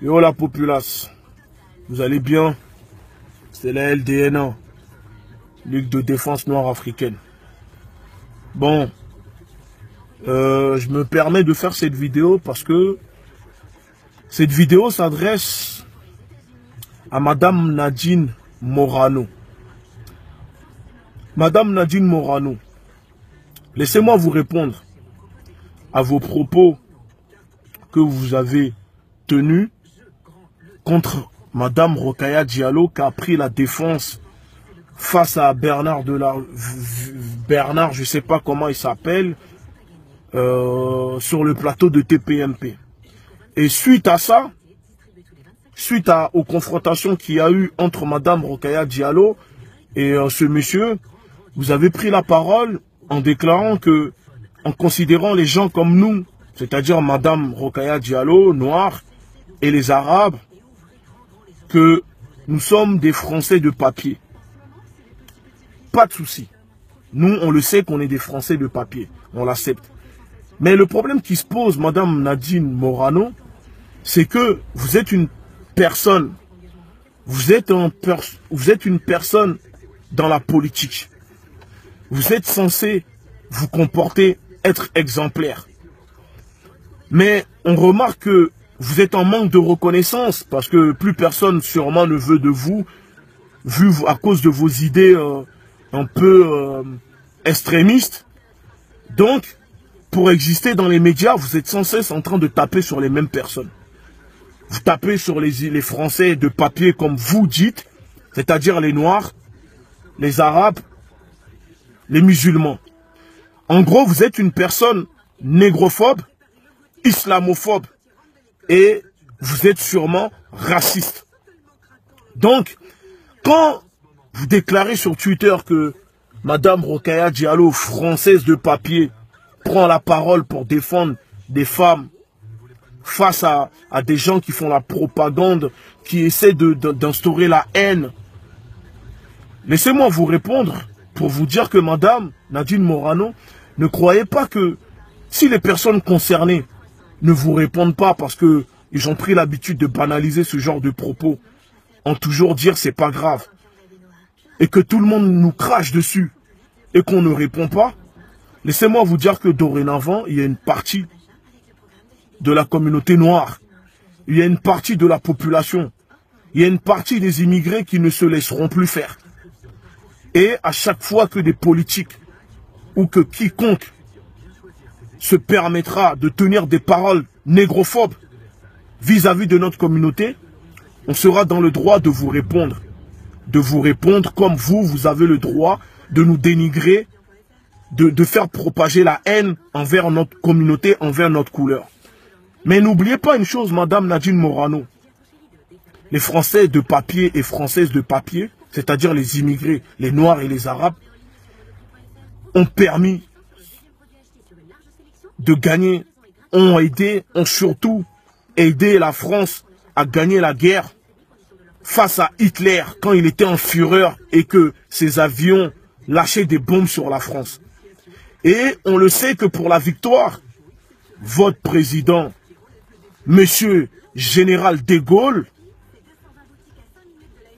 Yo la populace, vous allez bien? C'est la LDNA, Ligue de défense noire africaine. Bon, je me permets de faire cette vidéo parce que cette vidéo s'adresse à Madame Nadine Morano. Madame Nadine Morano, laissez-moi vous répondre à vos propos que vous avez tenus contre Madame Rokhaya Diallo qui a pris la défense face à Bernard, je ne sais pas comment il s'appelle, sur le plateau de TPMP. Et suite à ça, aux confrontations qu'il y a eu entre Madame Rokhaya Diallo et ce monsieur, vous avez pris la parole en déclarant que, en considérant les gens comme nous, c'est-à-dire Madame Rokhaya Diallo, noire, et les Arabes, que nous sommes des Français de papier. Pas de souci. Nous, on le sait qu'on est des Français de papier. On l'accepte. Mais le problème qui se pose, Madame Nadine Morano, c'est que vous êtes une personne. Vous êtes une personne dans la politique. Vous êtes censé vous comporter, être exemplaire. Mais on remarque que vous êtes en manque de reconnaissance parce que plus personne sûrement ne veut de vous, à cause de vos idées un peu extrémistes. Donc, pour exister dans les médias, vous êtes sans cesse en train de taper sur les mêmes personnes. Vous tapez sur les Français de papier comme vous dites, c'est-à-dire les Noirs, les Arabes, les musulmans. En gros, vous êtes une personne négrophobe, islamophobe et vous êtes sûrement raciste. Donc, quand vous déclarez sur Twitter que Madame Rokhaya Diallo, française de papier, prend la parole pour défendre des femmes face à des gens qui font la propagande, qui essaient d'instaurer la haine, laissez-moi vous répondre pour vous dire que Madame Nadine Morano, ne croyez pas que si les personnes concernées ne vous répondent pas parce que ils ont pris l'habitude de banaliser ce genre de propos, en toujours dire c'est pas grave, et que tout le monde nous crache dessus et qu'on ne répond pas, laissez-moi vous dire que dorénavant, il y a une partie de la communauté noire, il y a une partie de la population, il y a une partie des immigrés qui ne se laisseront plus faire. Et à chaque fois que des politiques ou que quiconque se permettra de tenir des paroles négrophobes vis-à-vis de notre communauté, on sera dans le droit de vous répondre. De vous répondre comme vous avez le droit de nous dénigrer, de faire propager la haine envers notre communauté, envers notre couleur. Mais n'oubliez pas une chose, Madame Nadine Morano. Les Français de papier et Françaises de papier, c'est-à-dire les immigrés, les Noirs et les Arabes, ont permis de gagner, ont surtout aidé la France à gagner la guerre face à Hitler quand il était en fureur et que ses avions lâchaient des bombes sur la France. Et on le sait que pour la victoire, votre président, Monsieur Général de Gaulle,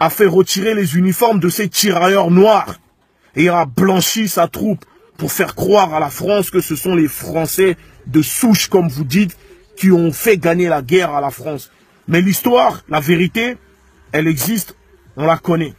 a fait retirer les uniformes de ces tirailleurs noirs et a blanchi sa troupe pour faire croire à la France que ce sont les Français de souche, comme vous dites, qui ont fait gagner la guerre à la France. Mais l'histoire, la vérité, elle existe, on la connaît.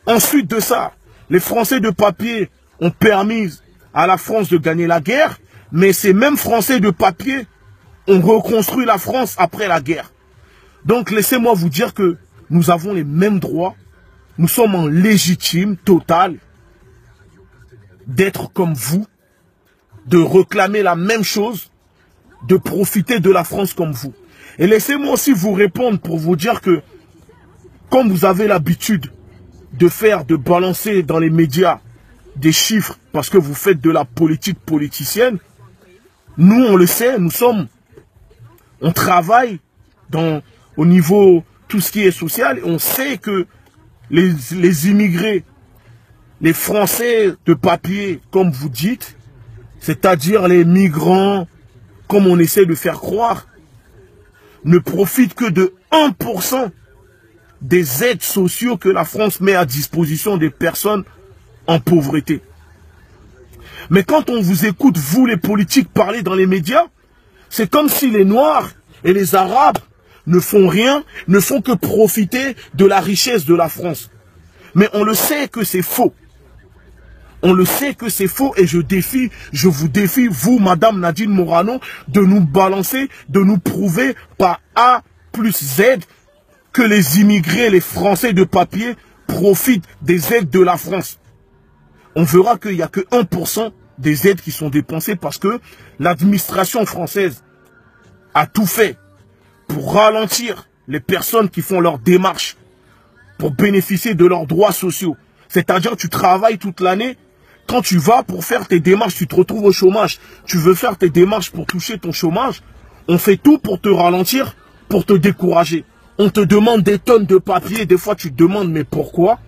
Ensuite de ça, les Français de papier ont permis à la France de gagner la guerre, mais ces mêmes Français de papier ont reconstruit la France après la guerre. Donc laissez-moi vous dire que nous avons les mêmes droits, nous sommes en légitime totale d'être comme vous, de réclamer la même chose, de profiter de la France comme vous. Et laissez-moi aussi vous répondre pour vous dire que, comme vous avez l'habitude de balancer dans les médias des chiffres parce que vous faites de la politique politicienne, nous on le sait, on travaille au niveau tout ce qui est social, et on sait que les immigrés, les Français de papier, comme vous dites, c'est-à-dire les migrants, comme on essaie de faire croire, ne profitent que de 1% des aides sociaux que la France met à disposition des personnes en pauvreté. Mais quand on vous écoute, vous les politiques, parler dans les médias, c'est comme si les Noirs et les Arabes ne font rien, ne font que profiter de la richesse de la France. Mais on le sait que c'est faux. On le sait que c'est faux et je vous défie, vous, Madame Nadine Morano, de nous balancer, de nous prouver par A plus Z que les immigrés, les Français de papier profitent des aides de la France. On verra qu'il n'y a que 1% des aides qui sont dépensées parce que l'administration française a tout fait pour ralentir les personnes qui font leurs démarches pour bénéficier de leurs droits sociaux. C'est-à-dire tu travailles toute l'année, quand tu vas pour faire tes démarches, tu te retrouves au chômage, tu veux faire tes démarches pour toucher ton chômage, on fait tout pour te ralentir, pour te décourager. On te demande des tonnes de papier, des fois tu te demandes mais pourquoi?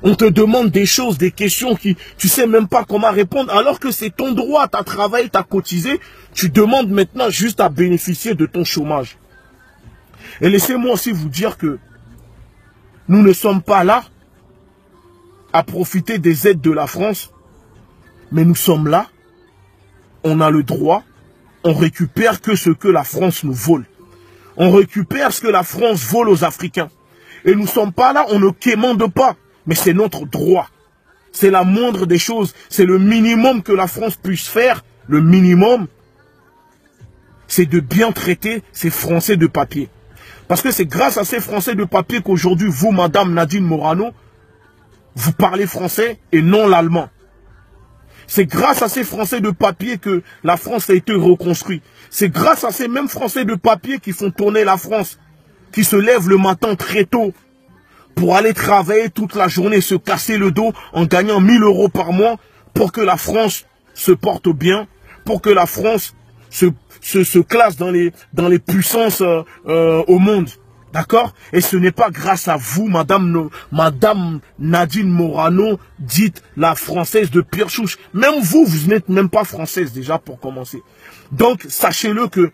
On te demande des choses, des questions qui tu sais même pas comment répondre alors que c'est ton droit, tu as travaillé, tu as cotisé, tu demandes maintenant juste à bénéficier de ton chômage. Et laissez-moi aussi vous dire que nous ne sommes pas là à profiter des aides de la France, mais nous sommes là, on a le droit, on récupère que ce que la France nous vole. On récupère ce que la France vole aux Africains. Et nous ne sommes pas là, on ne quémande pas, mais c'est notre droit. C'est la moindre des choses, c'est le minimum que la France puisse faire. Le minimum, c'est de bien traiter ces Français de papier. Parce que c'est grâce à ces Français de papier qu'aujourd'hui, vous, Madame Nadine Morano, vous parlez français et non l'allemand. C'est grâce à ces Français de papier que la France a été reconstruite. C'est grâce à ces mêmes Français de papier qui font tourner la France, qui se lèvent le matin très tôt pour aller travailler toute la journée, se casser le dos en gagnant 1000 € par mois pour que la France se porte bien, pour que la France se classe dans les puissances au monde. D'accord? Et ce n'est pas grâce à vous, Madame Nadine Morano, dite la française de pire souche. Même vous, vous n'êtes même pas française déjà pour commencer. Donc, sachez-le que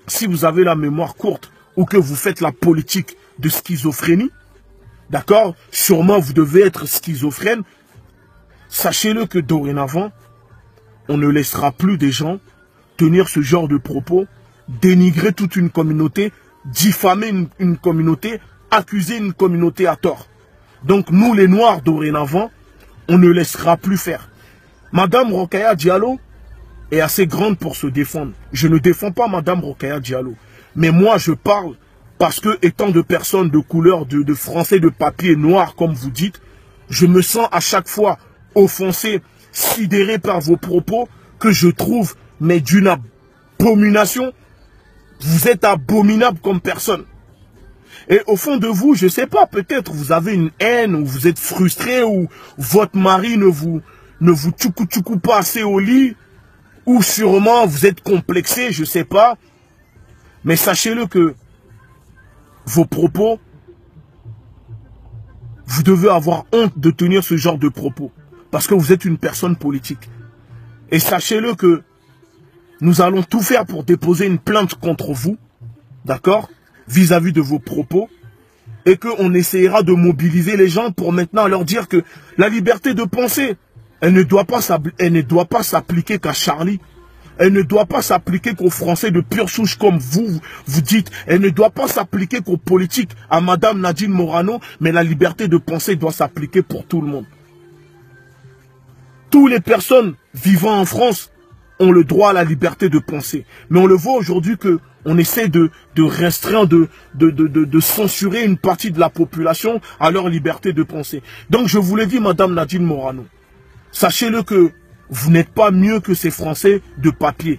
si vous avez la mémoire courte ou que vous faites la politique de schizophrénie, d'accord? Sûrement vous devez être schizophrène. Sachez-le que dorénavant, on ne laissera plus des gens tenir ce genre de propos, dénigrer toute une communauté, diffamer une communauté, accuser une communauté à tort. Donc nous les Noirs dorénavant, on ne laissera plus faire. Madame Rokhaya Diallo est assez grande pour se défendre. Je ne défends pas Madame Rokhaya Diallo. Mais moi je parle parce que étant de personnes de couleur, de Français de papier noir comme vous dites, je me sens à chaque fois offensé, sidéré par vos propos que je trouve mais d'une abomination. Vous êtes abominable comme personne. Et au fond de vous, je ne sais pas, peut-être vous avez une haine, ou vous êtes frustré, ou votre mari ne vous tchoukou pas assez au lit, ou sûrement vous êtes complexé, je ne sais pas. Mais sachez-le que vos propos, vous devez avoir honte de tenir ce genre de propos. Parce que vous êtes une personne politique. Et sachez-le que nous allons tout faire pour déposer une plainte contre vous, d'accord, vis-à-vis de vos propos, et qu'on essayera de mobiliser les gens pour maintenant leur dire que la liberté de penser, elle ne doit pas s'appliquer qu'à Charlie, elle ne doit pas s'appliquer qu'aux Français de pure souche comme vous dites, elle ne doit pas s'appliquer qu'aux politiques, à Madame Nadine Morano, mais la liberté de penser doit s'appliquer pour tout le monde. Toutes les personnes vivant en France ont le droit à la liberté de penser. Mais on le voit aujourd'hui qu'on essaie de restreindre, de censurer une partie de la population à leur liberté de penser. Donc je vous l'ai dit, Madame Nadine Morano, sachez-le que vous n'êtes pas mieux que ces Français de papier.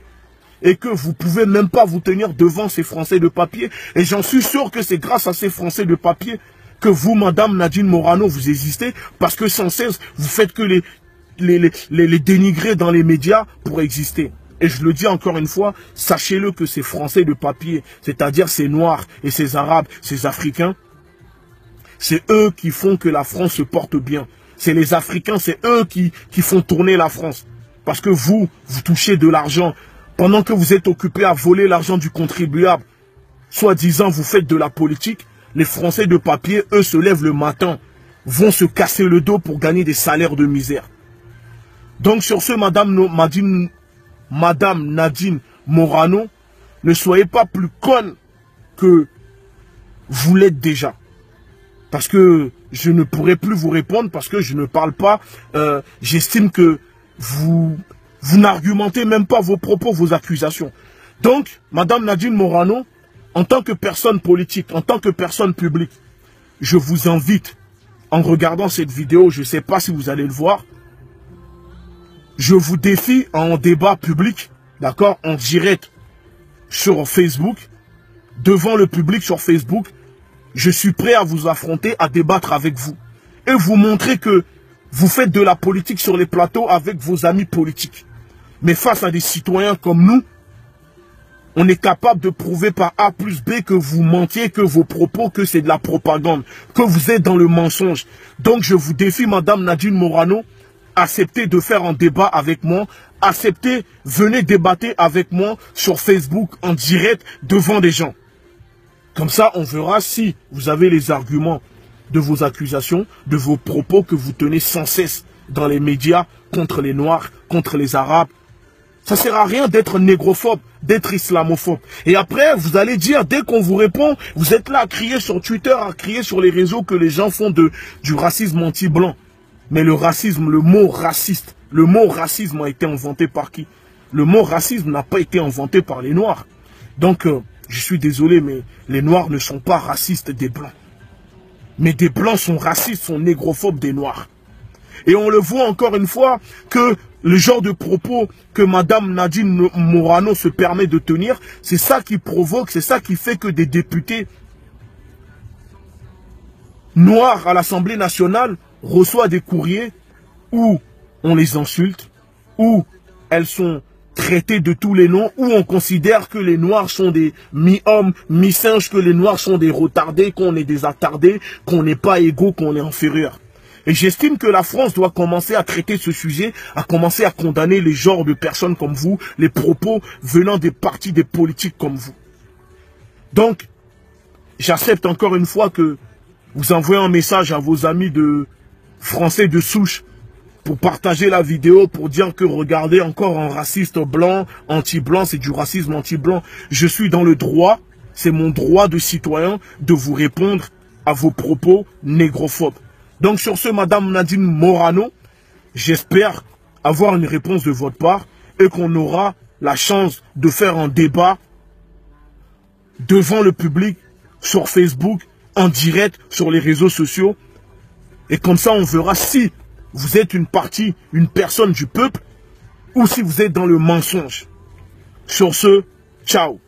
Et que vous ne pouvez même pas vous tenir devant ces Français de papier. Et j'en suis sûr que c'est grâce à ces Français de papier que vous, Madame Nadine Morano, vous existez. Parce que sans cesse, vous faites que les dénigrer dans les médias pour exister. Et je le dis encore une fois, sachez-le que ces Français de papier, c'est-à-dire ces Noirs et ces Arabes, ces Africains, c'est eux qui font que la France se porte bien. C'est les Africains, c'est eux qui font tourner la France. Parce que vous touchez de l'argent. Pendant que vous êtes occupés à voler l'argent du contribuable, soi-disant, vous faites de la politique. Les Français de papier, eux, se lèvent le matin, vont se casser le dos pour gagner des salaires de misère. Donc sur ce, Madame Nadine Morano, ne soyez pas plus conne que vous l'êtes déjà. Parce que je ne pourrai plus vous répondre, parce que je ne parle pas. J'estime que vous n'argumentez même pas vos propos, vos accusations. Donc, Madame Nadine Morano, en tant que personne politique, en tant que personne publique, je vous invite, en regardant cette vidéo, je ne sais pas si vous allez le voir, je vous défie en débat public, d'accord, en direct sur Facebook, devant le public sur Facebook. Je suis prêt à vous affronter, à débattre avec vous. Et vous montrer que vous faites de la politique sur les plateaux avec vos amis politiques. Mais face à des citoyens comme nous, on est capable de prouver par A plus B que vous mentiez, que vos propos, que c'est de la propagande, que vous êtes dans le mensonge. Donc je vous défie, Madame Nadine Morano, acceptez de faire un débat avec moi, acceptez, venez débattre avec moi sur Facebook en direct devant des gens. Comme ça, on verra si vous avez les arguments de vos accusations, de vos propos que vous tenez sans cesse dans les médias contre les Noirs, contre les Arabes. Ça ne sert à rien d'être négrophobe, d'être islamophobe. Et après, vous allez dire, dès qu'on vous répond, vous êtes là à crier sur Twitter, à crier sur les réseaux que les gens font du racisme anti-blanc. Mais le racisme, le mot racisme a été inventé par qui? Le mot racisme n'a pas été inventé par les Noirs. Donc, je suis désolé, mais les Noirs ne sont pas racistes des Blancs. Mais des Blancs sont racistes, sont négrophobes des Noirs. Et on le voit encore une fois que le genre de propos que Madame Nadine Morano se permet de tenir, c'est ça qui provoque, c'est ça qui fait que des députés noirs à l'Assemblée nationale reçoivent des courriers où on les insulte, où elles sont traitées de tous les noms, où on considère que les Noirs sont des mi-hommes, mi-singes, que les Noirs sont des retardés, qu'on est des attardés, qu'on n'est pas égaux, qu'on est inférieur. Et j'estime que la France doit commencer à traiter ce sujet, à commencer à condamner les genres de personnes comme vous, les propos venant des partis, des politiques comme vous. Donc, j'accepte encore une fois que vous envoyez un message à vos amis de Français de souche pour partager la vidéo, pour dire que regardez encore un raciste blanc, anti-blanc, c'est du racisme anti-blanc. Je suis dans le droit, c'est mon droit de citoyen de vous répondre à vos propos négrophobes. Donc sur ce, Madame Nadine Morano, j'espère avoir une réponse de votre part et qu'on aura la chance de faire un débat devant le public sur Facebook, en direct sur les réseaux sociaux. Et comme ça, on verra si vous êtes une partie, une personne du peuple ou si vous êtes dans le mensonge. Sur ce, ciao.